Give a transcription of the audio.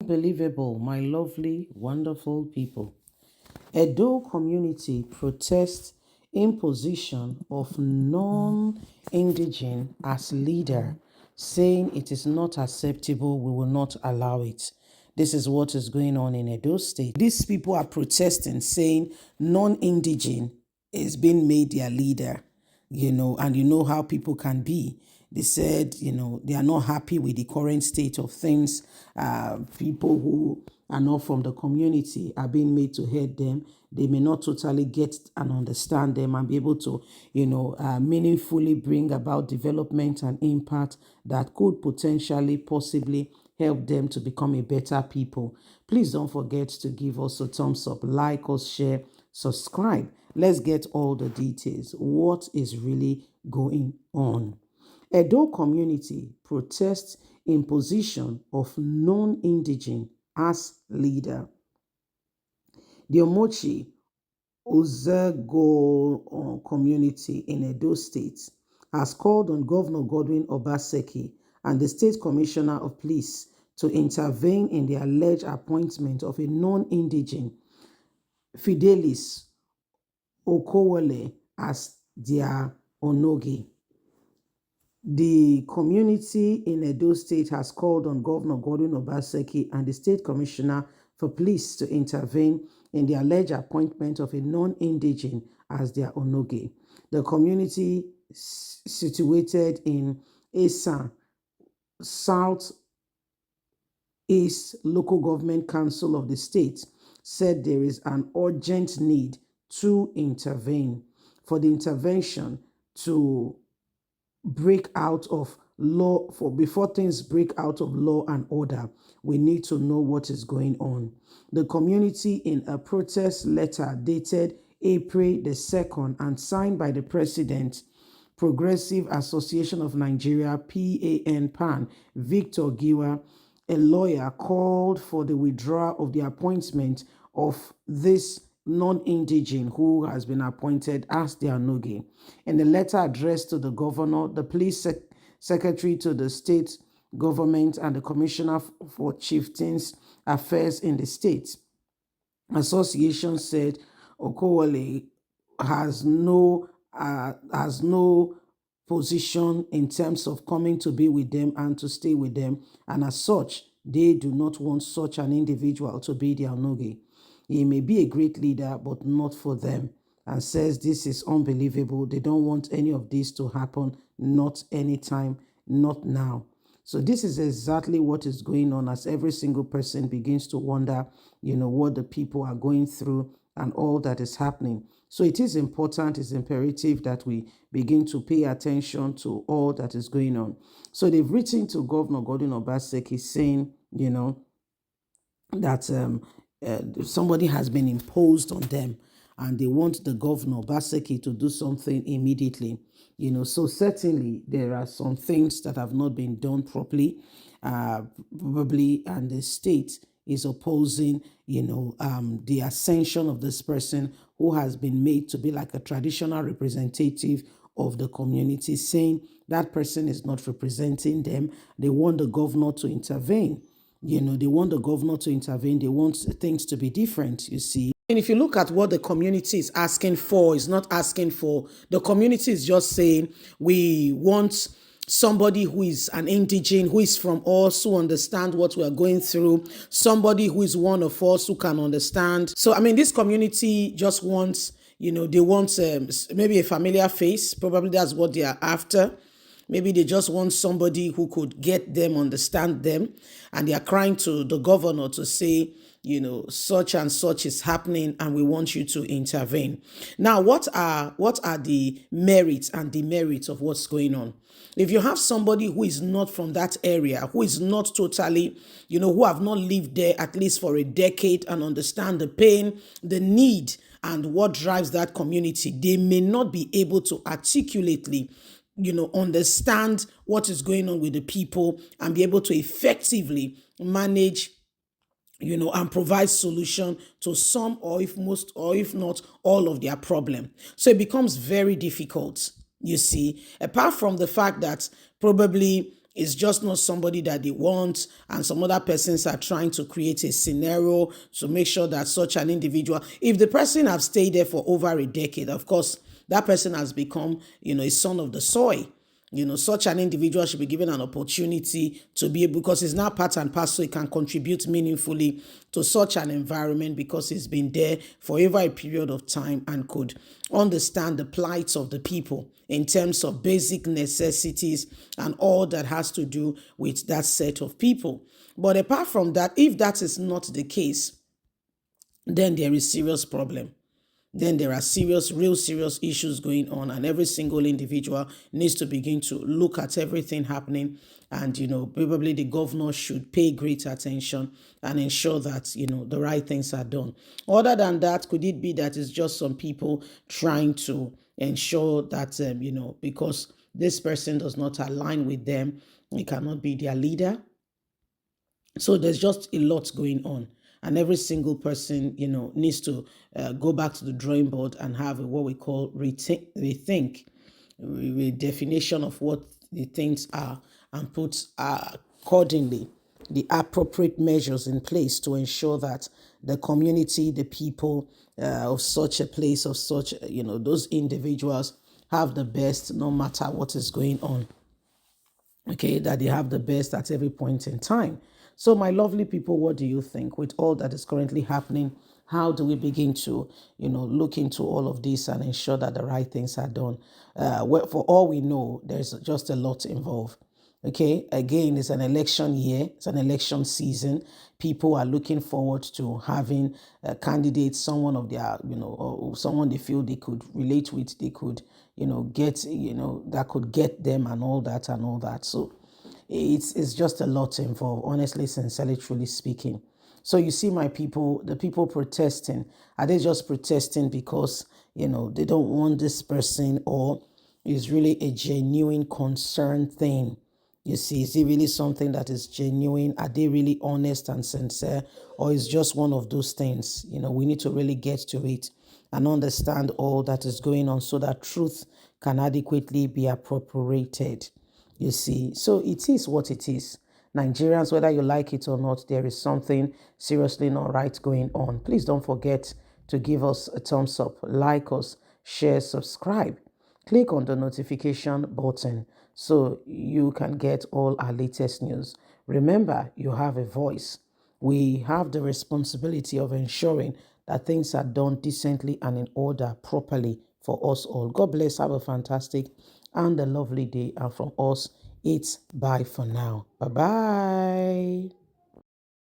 Unbelievable, my lovely, wonderful people. Edo community protests imposition of non-indigene as leader, saying it is not acceptable, we will not allow it. This is what is going on in Edo State. These people are protesting, saying non-indigene is being made their leader, and you know how people can be. They said, they are not happy with the current state of things. People who are not from the community are being made to head them. They may not totally get and understand them and be able to, meaningfully bring about development and impact that could potentially, possibly help them to become a better people. Please don't forget to give us a thumbs up, like us, share, subscribe. Let's get all the details. What is really going on? Edo community protests imposition of non-indigene as leader. The Omochi Ozego community in Edo State has called on Governor Godwin Obaseki and the State Commissioner of Police to intervene in the alleged appointment of a non-indigene, Fidelis Okowole, as their Onogi. The community in Edo State has called on Governor Godwin Obaseki and the State Commissioner for Police to intervene in the alleged appointment of a non-indigene as their Onoge. The community situated in Esa, South East Local Government Council of the state, said there is an urgent need to intervene. For the intervention to break out of law, before things break out of law and order, we need to know what is going on. The community, in a protest letter dated April the 2nd and signed by the President, Progressive Association of Nigeria, PAN, Victor Giwa, a lawyer, called for the withdrawal of the appointment of this non-indigene who has been appointed as the Anoge. In the letter addressed to the governor, the police secretary to the state government, and the commissioner for chieftains affairs in the state association, said Okowale has no position in terms of coming to be with them and to stay with them, and as such, they do not want such an individual to be their Onoge. He may be a great leader, but not for them, and says this is unbelievable. They don't want any of this to happen, not anytime, not now. So this is exactly what is going on, as every single person begins to wonder, what the people are going through and all that is happening. So it is important, it's imperative that we begin to pay attention to all that is going on. So they've written to Governor Godwin Obaseki saying, that somebody has been imposed on them and they want the governor, Obaseki, to do something immediately. So certainly there are some things that have not been done properly, probably, and the state is opposing, the ascension of this person who has been made to be like a traditional representative of the community, saying that person is not representing them. They want the governor to intervene. They want the governor to intervene. They want things to be different, you see. And if you look at what the community is asking for, it's not asking for, the community is just saying, we want somebody who is an indigene, who is from us, who understand what we are going through, somebody who is one of us, who can understand. So, this community just wants, they want maybe a familiar face. Probably that's what they are after. Maybe they just want somebody who could get them, understand them, and they are crying to the governor to say, such and such is happening and we want you to intervene. Now, what are the merits and demerits of what's going on? If you have somebody who is not from that area, who is not totally, who have not lived there at least for a decade and understand the pain, the need, and what drives that community, they may not be able to articulately understand what is going on with the people and be able to effectively manage, and provide solution to some, or if most, or if not all of their problem. So it becomes very difficult, you see, apart from the fact that probably It's just not somebody that they want, and some other persons are trying to create a scenario to make sure that such an individual, if the person have stayed there for over a decade, of course, that person has become, a son of the soil. Such an individual should be given an opportunity to be able, because it's now part and parcel, it can contribute meaningfully to such an environment because it's been there for over a period of time and could understand the plight of the people in terms of basic necessities and all that has to do with that set of people. But apart from that, if that is not the case, then there is serious problem. Then there are real serious issues going on, and every single individual needs to begin to look at everything happening. And, probably the governor should pay great attention and ensure that, the right things are done. Other than that, could it be that it's just some people trying to ensure that, because this person does not align with them, he cannot be their leader? So there's just a lot going on. And every single person, needs to go back to the drawing board and have what we call rethink, definition of what the things are, and put accordingly the appropriate measures in place to ensure that the community, the people of such a place, of such, those individuals have the best no matter what is going on. Okay, that they have the best at every point in time. So, my lovely people, what do you think with all that is currently happening? How do we begin to, look into all of this and ensure that the right things are done? Well, for all we know, there's just a lot involved. Okay, again, it's an election year, it's an election season. People are looking forward to having a candidate, someone of their, or someone they feel they could relate with, they could, get, that could get them and all that and all that. So it's just a lot involved, honestly, sincerely, truly speaking. So you see, my people, the people protesting, are they just protesting because, they don't want this person, or is really a genuine concern thing? You see, is it really something that is genuine? Are they really honest and sincere? Or is just one of those things? We need to really get to it and understand all that is going on so that truth can adequately be appropriated. You see, so it is what it is. Nigerians, whether you like it or not, there is something seriously not right going on. Please don't forget to give us a thumbs up, like us, share, subscribe. Click on the notification button so you can get all our latest news. Remember, you have a voice. We have the responsibility of ensuring that things are done decently and in order properly for us all. God bless. Have a fantastic and a lovely day. And from us, it's bye for now. Bye-bye.